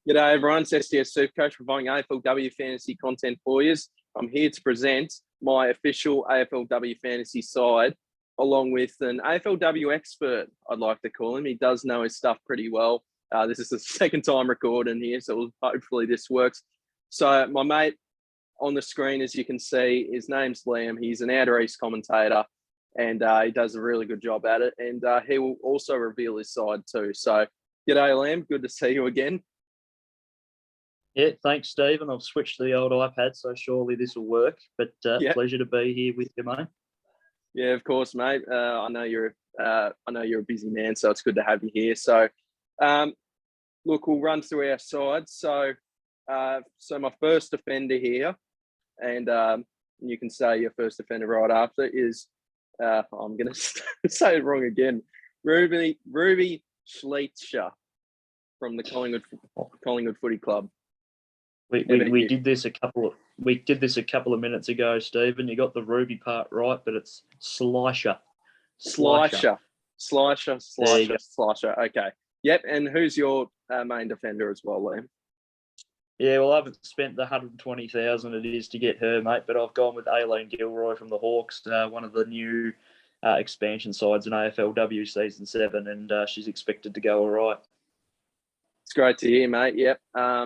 G'day everyone, it's SDS SuperCoach providing AFLW fantasy content for you. I'm here to present my official AFLW fantasy side, along with an AFLW expert, I'd like to call him. He does know his stuff pretty well. This is the second time recording here, so hopefully this works. So my mate on the screen, as you can see, his name's Liam. He's an Outer East commentator, and he does a really good job at it. And he will also reveal his side too. So g'day Liam, good to see you again. Yeah, thanks, Stephen. I've switched to the old iPad, so surely this will work. But pleasure to be here with you, mate. Yeah, of course, mate. I know you're a busy man, so it's good to have you here. So, look, we'll run through our sides. So my first defender here, and you can say your first defender right after is I'm going to say it wrong again. Ruby Schleitscher from the Collingwood Footy Club. We did this a couple of minutes ago, Stephen. You got the Ruby part right, but it's Slicer. Slicer. Okay. Yep. And who's your main defender as well, Liam? Yeah, well, I haven't spent the 120,000 it is to get her, mate, but I've gone with Aileen Gilroy from the Hawks, one of the new expansion sides in AFLW season 7, and she's expected to go all right. It's great to hear, mate. Yep.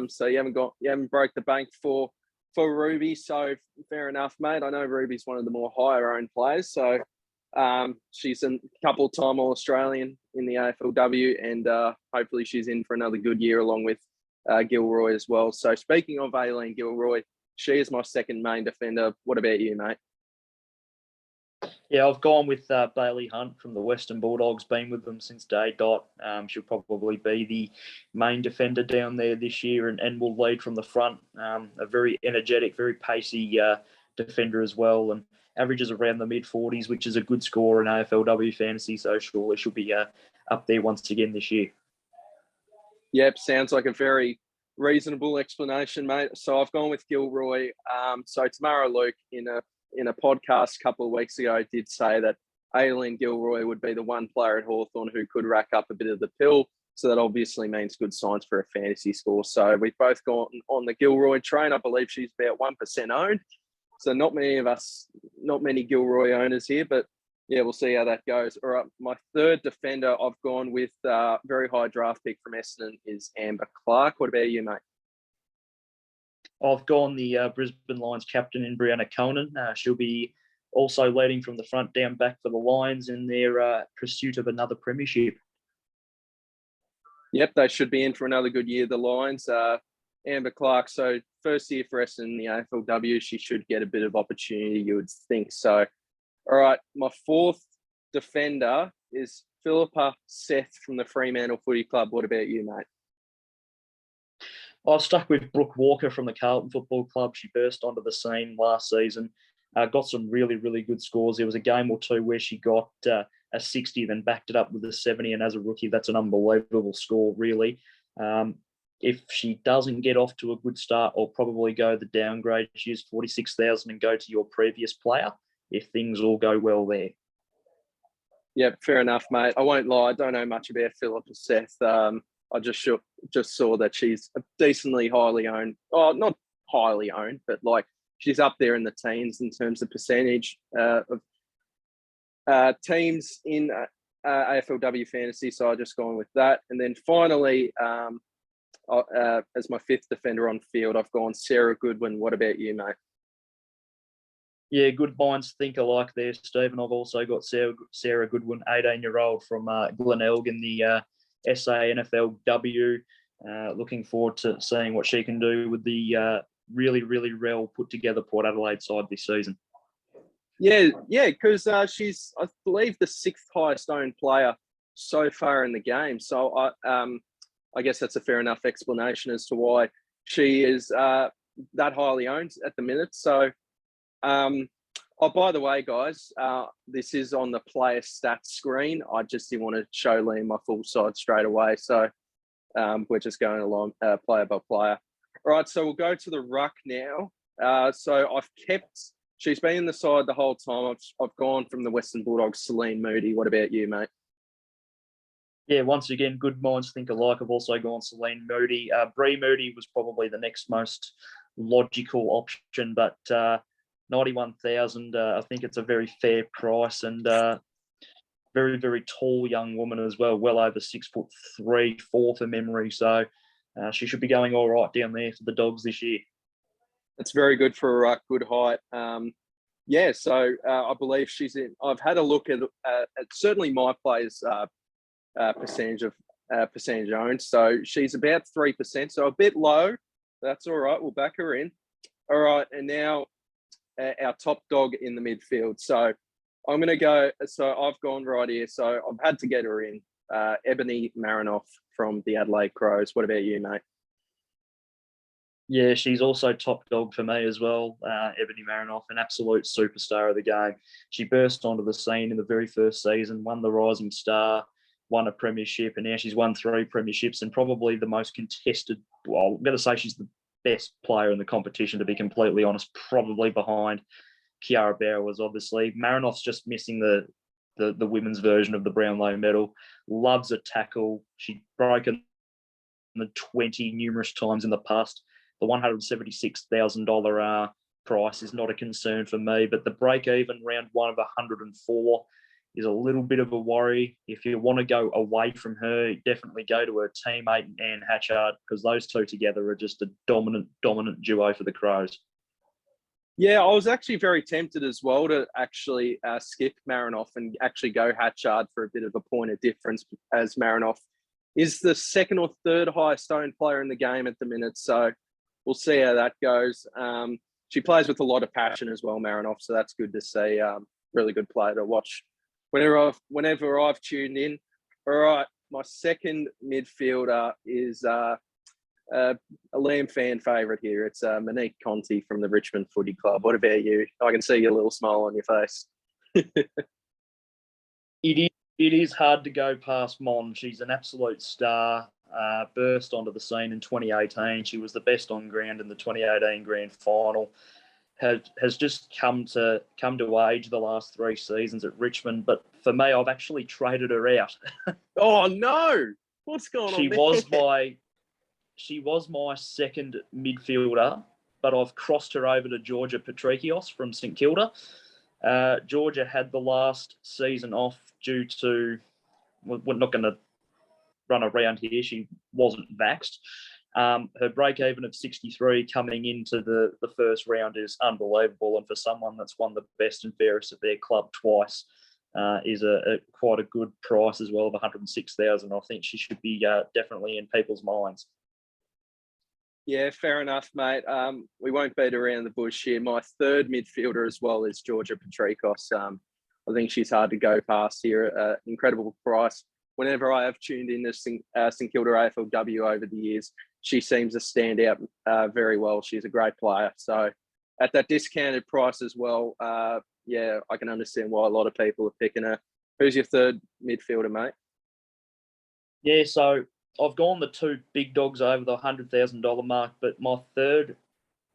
So you haven't broke the bank for Ruby, so fair enough, mate. I know Ruby's one of the more higher owned players, so she's a couple-time All-Australian in the AFLW, and hopefully she's in for another good year along with Gilroy as well. So speaking of Aileen Gilroy, she is my second main defender. What about you, mate? Yeah, I've gone with Bailey Hunt from the Western Bulldogs, been with them since day dot. She'll probably be the main defender down there this year and will lead from the front. A very energetic, very pacey defender as well, and averages around the mid-40s, which is a good score in AFLW fantasy, so surely she'll be up there once again this year. Yep, sounds like a very reasonable explanation, mate. So I've gone with Gilroy. So tomorrow, Luke, in a podcast a couple of weeks ago, did say that Aileen Gilroy would be the one player at Hawthorn who could rack up a bit of the pill. So that obviously means good signs for a fantasy score. So we've both gone on the Gilroy train. I believe she's about 1% owned. So not many Gilroy owners here, but yeah, we'll see how that goes. All right, my third defender I've gone with very high draft pick from Essendon is Amber Clark. What about you, mate? I've gone the Brisbane Lions captain in Brianna Conan. She'll be also leading from the front down back for the Lions in their pursuit of another premiership. Yep, they should be in for another good year, the Lions. Amber Clark, so first year for Essendon in the AFLW, she should get a bit of opportunity, you would think. So, all right, my fourth defender is Philippa Seth from the Fremantle Footy Club. What about you, mate? I've stuck with Brooke Walker from the Carlton Football Club. She burst onto the scene last season, got some really, really good scores. There was a game or two where she got a 60, then backed it up with a 70, and as a rookie, that's an unbelievable score, really. If she doesn't get off to a good start, I'll probably go the downgrade. Use 46,000 and go to your previous player if things all go well there. Yeah, fair enough, mate. I won't lie. I don't know much about Philippa Seth. I just saw that she's decently highly owned. Oh, not highly owned, but like she's up there in the teens in terms of percentage of teams in AFLW fantasy. So I just gone with that. And then finally, as my fifth defender on field, I've gone Sarah Goodwin. What about you, mate? Yeah, good minds think alike there, Stephen. I've also got Sarah Goodwin, 18-year-old from Glenelg in the SANFLW. Looking forward to seeing what she can do with the really, really well put together Port Adelaide side this season. Yeah, because she's, I believe, the sixth highest owned player so far in the game. So I guess that's a fair enough explanation as to why she is that highly owned at the minute. So, by the way, guys, this is on the player stats screen. I just didn't want to show Liam my full side straight away. So we're just going along player by player. All right, so we'll go to the ruck now. So she's been in the side the whole time. I've gone from the Western Bulldogs, Celine Moody. What about you, mate? Yeah, once again, good minds think alike. I've also gone Celine Moody. Bree Moody was probably the next most logical option, but 91,000, I think it's a very fair price, and very, very tall young woman as well over 6'3", 4 for memory. So she should be going all right down there for the Dogs this year. It's very good for a good height. So I believe she's in. I've had a look at certainly my players' percentage owned. So she's about 3%, so a bit low. That's all right. We'll back her in. All right, and now our top dog in the midfield. So I'm going to go. So I've gone right here. So I've had to get her in. Ebony Marinoff from the Adelaide Crows. What about you, mate? Yeah, she's also top dog for me as well. Ebony Marinoff, an absolute superstar of the game. She burst onto the scene in the very first season, won the Rising Star, won a premiership, and now she's won 3 premierships and probably the most contested. Well, I'm going to say she's the best player in the competition, to be completely honest, probably behind Kiara Bowers, obviously. Marinoff's just missing the women's version of the Brownlow medal. Loves a tackle. She's broken the 20 numerous times in the past. The $176,000 price is not a concern for me, but the break-even round 1 of 104 is a little bit of a worry. If you want to go away from her, definitely go to her teammate, Anne Hatchard, because those two together are just a dominant duo for the Crows. Yeah, I was actually very tempted as well to actually skip Marinoff and actually go Hatchard for a bit of a point of difference, as Marinoff is the second or third highest owned player in the game at the minute. So we'll see how that goes. She plays with a lot of passion as well, Marinoff, so that's good to see. Really good player to watch whenever I've tuned in. All right, my second midfielder is a Liam fan favourite here. It's Monique Conti from the Richmond Footy Club. What about you? I can see your little smile on your face. It is hard to go past Mon. She's an absolute star. Burst onto the scene in 2018. She was the best on ground in the 2018 grand final. Has just come to age the last 3 seasons at Richmond. But for me, I've actually traded her out. Oh no! What's going on there? She was my second midfielder, but I've crossed her over to Georgia Petrykos from St Kilda. Georgia had the last season off due to, we're not going to run around here, she wasn't vaxxed. Her break-even of 63 coming into the first round is unbelievable, and for someone that's won the best and fairest at their club twice, is quite a good price as well of 106,000. I think she should be definitely in people's minds. Yeah, fair enough, mate. We won't beat around the bush here. My third midfielder as well is Georgia Petrykos. I think she's hard to go past here. Incredible price. Whenever I have tuned in to St Kilda AFLW over the years, she seems to stand out very well. She's a great player. So at that discounted price as well, yeah, I can understand why a lot of people are picking her. Who's your third midfielder, mate? Yeah, so I've gone the 2 big dogs over the $100,000 mark, but my third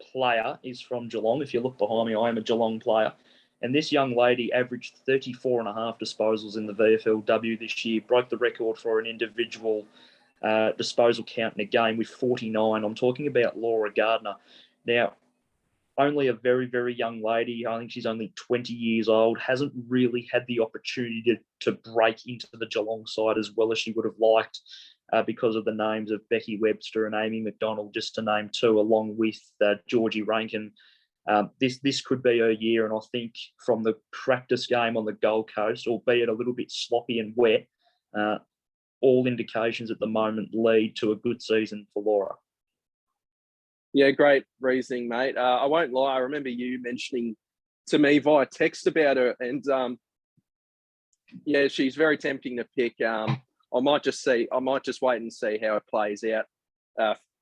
player is from Geelong. If you look behind me, I am a Geelong player. And this young lady averaged 34.5 disposals in the VFLW this year, broke the record for an individual disposal count in a game with 49. I'm talking about Laura Gardner. Now, only a very, very young lady. I think she's only 20 years old, hasn't really had the opportunity to break into the Geelong side as well as she would have liked because of the names of Becky Webster and Amy McDonald, just to name 2, along with Georgie Rankin. This could be her year, and I think from the practice game on the Gold Coast, albeit a little bit sloppy and wet, all indications at the moment lead to a good season for Laura. Yeah, great reasoning, mate. I won't lie. I remember you mentioning to me via text about her, and yeah, she's very tempting to pick. I might just wait and see how it plays out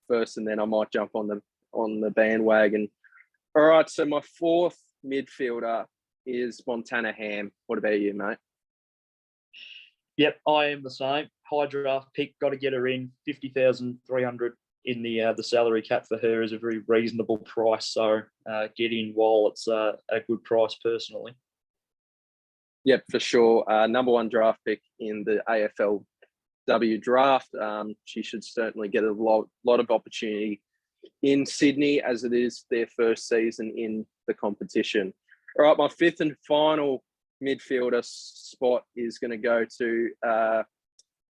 first, and then I might jump on the bandwagon. All right, so my fourth midfielder is Montana Ham. What about you, mate? Yep, I am the same. High draft pick, got to get her in. 50,300 in the salary cap for her is a very reasonable price. So get in while it's a good price, personally. Yep, for sure. Number 1 draft pick in the AFLW draft. She should certainly get a lot of opportunity in Sydney, as it is their first season in the competition. All right, my fifth and final midfielder spot is going to go to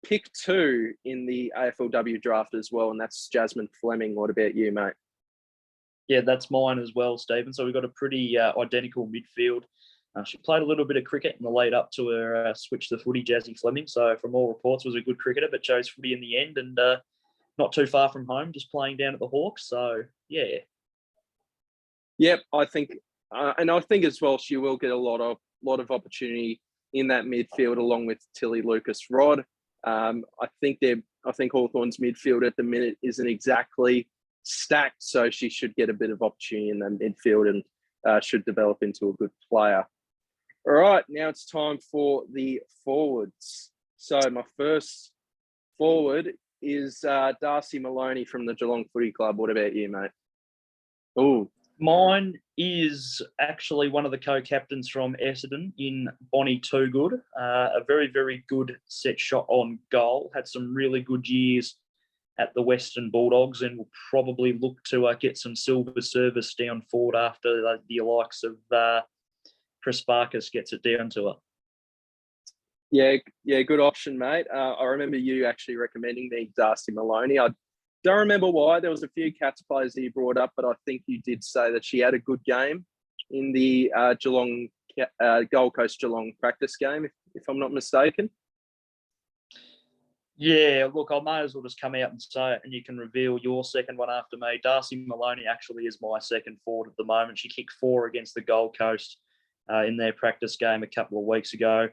pick 2 in the AFLW draft as well, and that's Jasmine Fleming. What about you, mate? Yeah, that's mine as well, Stephen. So we've got a pretty identical midfield. She played a little bit of cricket in the lead up to her switch to footy, Jasmine Fleming. So from all reports, was a good cricketer, but chose footy in the end, and not too far from home, just playing down at the Hawks. So, yeah. Yep, I think, and I think as well, she will get a lot of opportunity in that midfield along with Tilly Lucas-Rod. I think Hawthorn's midfield at the minute isn't exactly stacked, so she should get a bit of opportunity in that midfield and should develop into a good player. All right, now it's time for the forwards. So my first forward is Darcy Maloney from the Geelong Footy Club. What about you, mate? Oh, mine is actually one of the co-captains from Essendon in Bonnie Toogood. A very, very good set shot on goal. Had some really good years at the Western Bulldogs, and will probably look to get some silver service down forward after the likes of Petrykos gets it down to her. Yeah, good option, mate. I remember you actually recommending me Darcy Maloney. I don't remember why. There was a few Cats players that you brought up, but I think you did say that she had a good game in the Gold Coast Geelong practice game, if I'm not mistaken. Yeah, look, I may as well just come out and say it, and you can reveal your second one after me. Darcy Maloney actually is my second forward at the moment. She kicked 4 against the Gold Coast in their practice game a couple of weeks ago.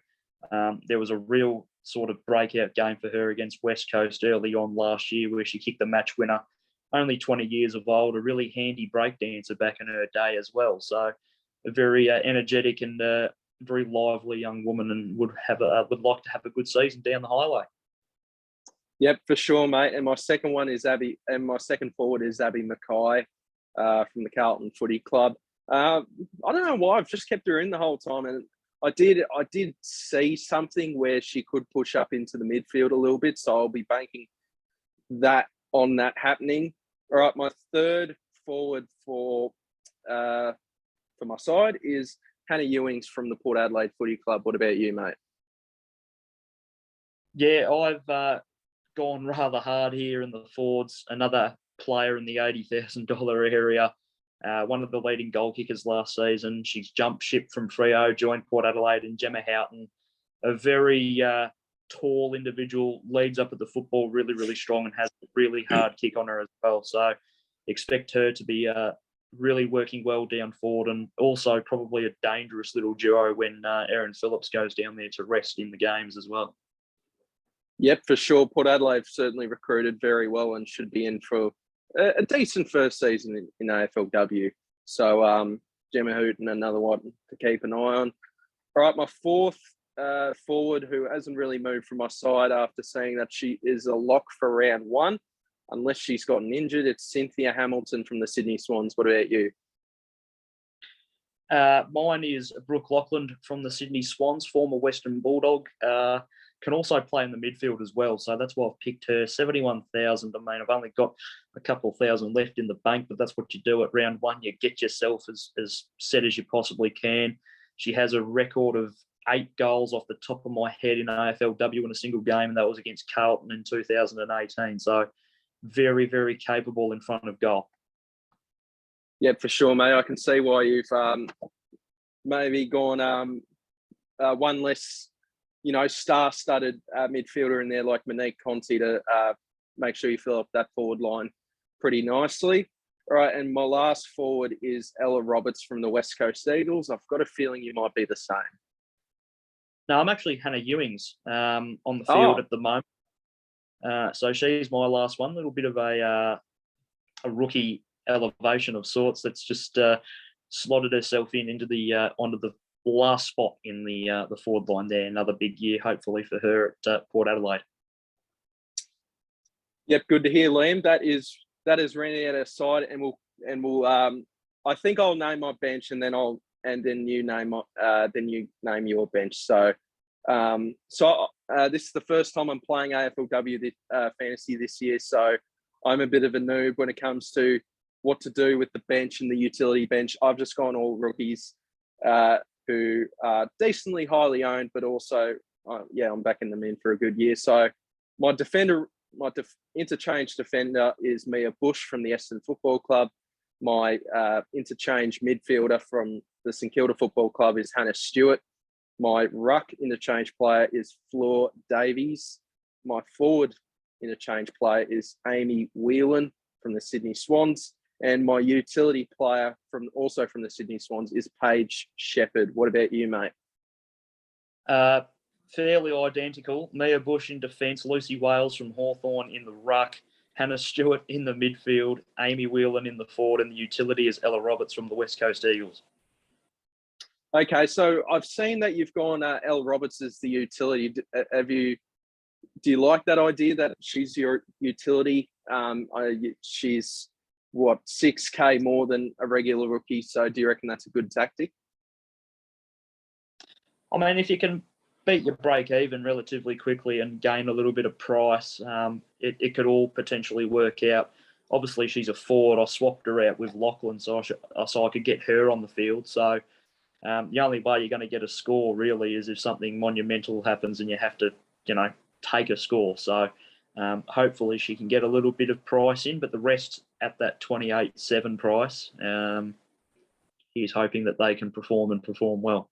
There was a real sort of breakout game for her against West Coast early on last year, where she kicked the match winner, only 20 years of old, a really handy breakdancer back in her day as well. So a very energetic and very lively young woman, and would like to have a good season down the highway. Yep, for sure, mate. And my second forward is Abby Mckay from the Carlton Footy Club. I don't know why I've just kept her in the whole time, and I did see something where she could push up into the midfield a little bit, so I'll be banking that happening. All right, my third forward for my side is Hannah Ewings from the Port Adelaide Footy Club. What about you, mate? Yeah, I've gone rather hard here in the forwards. Another player in the $80,000 area. One of the leading goal kickers last season. She's jumped ship from Freo, joined Port Adelaide, and Gemma Houghton, a very tall individual, leads up at the football really, really strong, and has a really hard kick on her as well. So expect her to be really working well down forward, and also probably a dangerous little duo when Erin Phillips goes down there to rest in the games as well. Yep, for sure. Port Adelaide certainly recruited very well and should be in for a decent first season in AFLW. So Gemma Houghton, another one to keep an eye on. All right, my fourth forward, who hasn't really moved from my side after saying that she is a lock for round 1, unless she's gotten injured, it's Cynthia Hamilton from the Sydney Swans. What about you? Mine is Brooke Walker from the Sydney Swans, former Western Bulldog. Can also play in the midfield as well. So that's why I've picked her. 71,000. I mean, I've only got a couple thousand left in the bank, but that's what you do at round 1. You get yourself as set as you possibly can. She has a record of 8 goals off the top of my head in AFLW in a single game, and that was against Carlton in 2018. So very, very capable in front of goal. Yeah, for sure, mate. I can see why you've maybe gone one less, star-studded midfielder in there like Monique Conti to make sure you fill up that forward line pretty nicely. All right, and my last forward is Ella Roberts from the West Coast Eagles. I've got a feeling you might be the same. No, I'm actually Hannah Ewings on the field at the moment. So she's my last one. A little bit of a rookie elevation of sorts that's just slotted herself into the onto the last spot in the forward line there. Another big year, hopefully, for her at Port Adelaide. Yep, good to hear, Liam. That is rounding out our side, and we'll I think I'll name my bench, and then you name your bench. So This is the first time I'm playing AFLW fantasy this year, so I'm a bit of a noob when it comes to what to do with the bench and the utility bench. I've just gone all rookies who are decently highly owned, but also, I'm backing them in for a good year. So my interchange defender is Mia Bush from the Essendon Football Club. My interchange midfielder from the St Kilda Football Club is Hannah Stewart. My ruck interchange player is Fleur Davies. My forward interchange player is Amy Whelan from the Sydney Swans. And my utility player from the Sydney Swans is Paige Shepherd. What about you, mate? Fairly identical. Mia Bush in defence, Lucy Wales from Hawthorn in the ruck, Hannah Stewart in the midfield, Amy Whelan in the forward, and the utility is Ella Roberts from the West Coast Eagles. Okay, so I've seen that you've gone Elle Roberts as the utility. Do you like that idea that she's your utility? She's 6K more than a regular rookie. So do you reckon that's a good tactic? I mean, if you can beat your break even relatively quickly and gain a little bit of price, it could all potentially work out. Obviously, she's a forward. I swapped her out with Lachlan so I could get her on the field. So the only way you're going to get a score really is if something monumental happens and you have to, take a score. So hopefully she can get a little bit of price in, but the rest at that 28.7 price, he's hoping that they can perform well.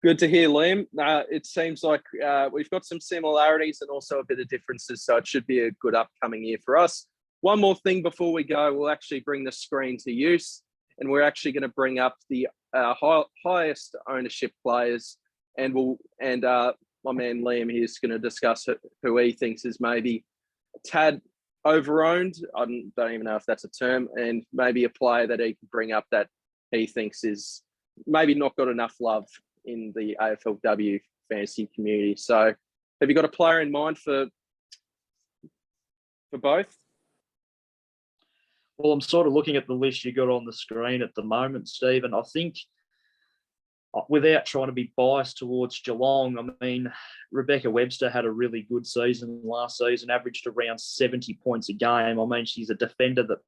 Good to hear, Liam. It seems like we've got some similarities and also a bit of differences, so it should be a good upcoming year for us. One more thing before we go, we'll actually bring the screen to use, and we're actually going to bring up the highest ownership players, and my man Liam here is going to discuss who he thinks is maybe a tad over-owned. I don't even know if that's a term, and maybe a player that he can bring up that he thinks is maybe not got enough love in the AFLW fantasy community. So have you got a player in mind for both? Well, I'm sort of looking at the list you got on the screen at the moment, Stephen. I think, without trying to be biased towards Geelong, I mean, Rebecca Webster had a really good season last season, averaged around 70 points a game. I mean, she's a defender that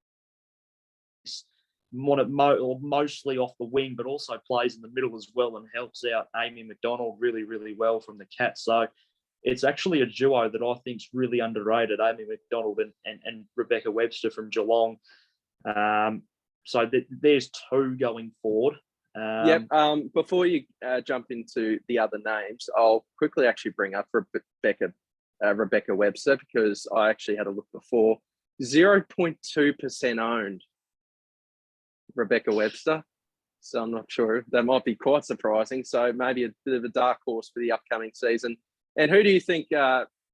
is mostly off the wing, but also plays in the middle as well and helps out Amy McDonald really, really well from the Cats. So it's actually a duo that I think is really underrated, Amy McDonald and Rebecca Webster from Geelong. So there's two going forward. Before you jump into the other names, I'll quickly actually bring up Rebecca Webster, because I actually had a look before. 0.2% owned, Rebecca Webster. So I'm not sure. That might be quite surprising. So maybe a bit of a dark horse for the upcoming season. And who do you think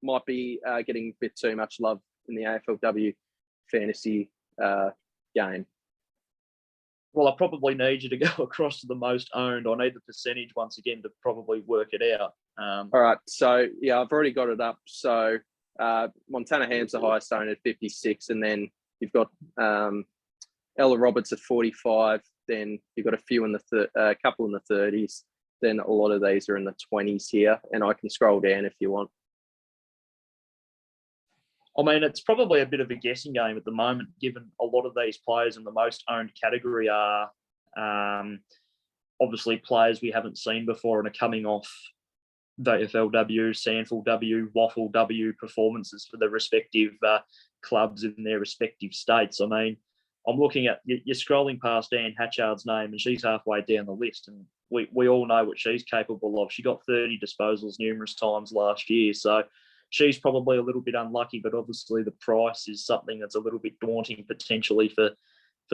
might be getting a bit too much love in the AFLW fantasy game? Well, I probably need you to go across to the most owned. I need the percentage once again to probably work it out. All right. So, I've already got it up. So Montana Ham's the highest owned at 56. And then you've got Ella Roberts at 45. Then you've got a couple in the 30s. Then a lot of these are in the 20s here. And I can scroll down if you want. I mean, it's probably a bit of a guessing game at the moment, given a lot of these players in the most owned category are obviously players we haven't seen before and are coming off VFLW, Sandful W, Waffle W performances for the respective clubs in their respective states. I mean, I'm looking at, you're scrolling past Anne Hatchard's name and she's halfway down the list, and we all know what she's capable of. She got 30 disposals numerous times last year, so she's probably a little bit unlucky, but obviously the price is something that's a little bit daunting potentially for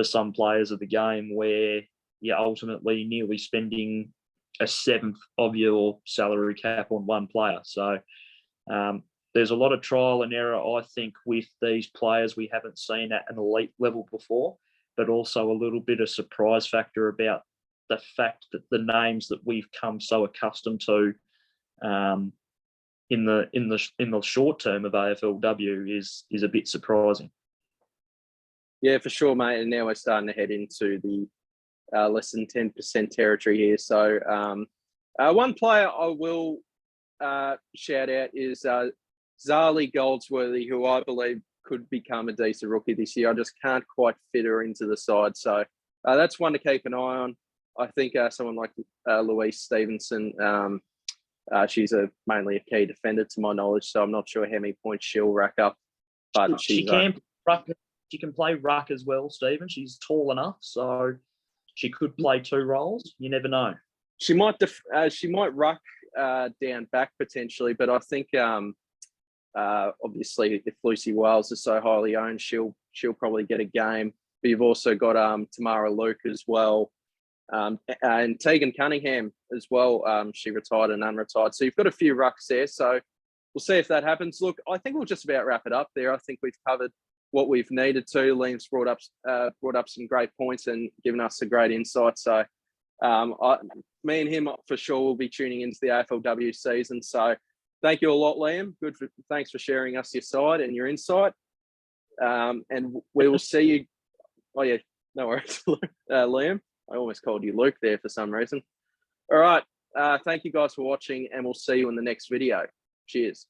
some players of the game, where you're ultimately nearly spending a seventh of your salary cap on one player. So there's a lot of trial and error, I think, with these players we haven't seen at an elite level before, but also a little bit of surprise factor about the fact that the names that we've come so accustomed to in the short term of AFLW is a bit surprising. Yeah, for sure, mate. And now we're starting to head into the less than 10% territory here. So One player I will shout out is Zali Goldsworthy, who I believe could become a decent rookie this year. I just can't quite fit her into the side. So that's one to keep an eye on. I think someone like Louise Stevenson, she's mainly a key defender to my knowledge, so I'm not sure how many points she'll rack up. But she can play ruck as well, Stephen. She's tall enough, so she could play two roles. You never know. She might ruck down back potentially, but I think obviously if Lucy Wales is so highly owned, she'll probably get a game. But you've also got Tamara Luke as well, and Tegan Cunningham as well. She retired and unretired, so you've got a few rucks there. So we'll see if that happens. Look, I think we'll just about wrap it up there. I think we've covered what we've needed to. Liam's brought up some great points and given us a great insight. So me and him for sure will be tuning into the AFLW season. So thank you a lot, Liam. Thanks for sharing us your side and your insight. And we will see you. Oh yeah, no worries, Liam. I almost called you Luke there for some reason. All right. Thank you guys for watching, and we'll see you in the next video. Cheers.